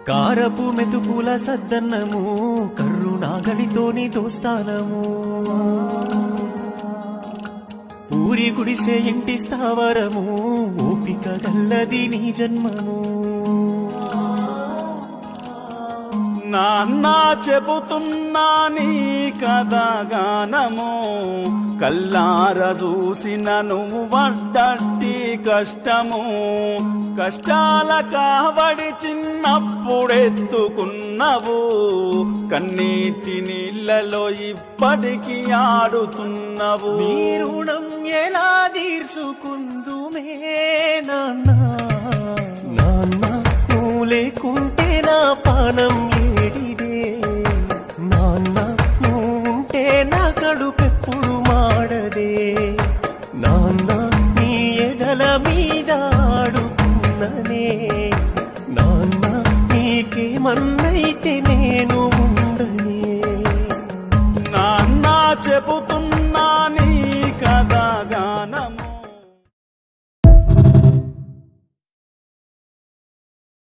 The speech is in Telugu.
కారపు మెతుకుల సద్దన్నము కర్రునాగడితోని దోస్తానము ఊరి గుడిసే ఇంటి స్థావరము ఓపిక గల్లది నీ జన్మము నాన్న చెబుతున్నా నీ కథగానము కల్లార చూసిన నువ్వు పడ్డట్టి కష్టము కష్టాల కావడి చిన్నప్పుడెత్తుకున్నవు కన్నీటి నీళ్ళలో ఇప్పటికి ఆడుతున్నవు నీ రుణం ఎలా తీర్చుకుందుమే నాన్న నాన్న నువ్వు లేకుంటే నా పానం ఏడిదే నాన్న నువ్వుంటే నా కడుపెప్పుడు మాడదే నాన్న నీ ఎదల మీద ఆడుకున్ననే నాన్న నీకేమన్నైతే నేను ఉండనే నాన్న చెబుతున్నా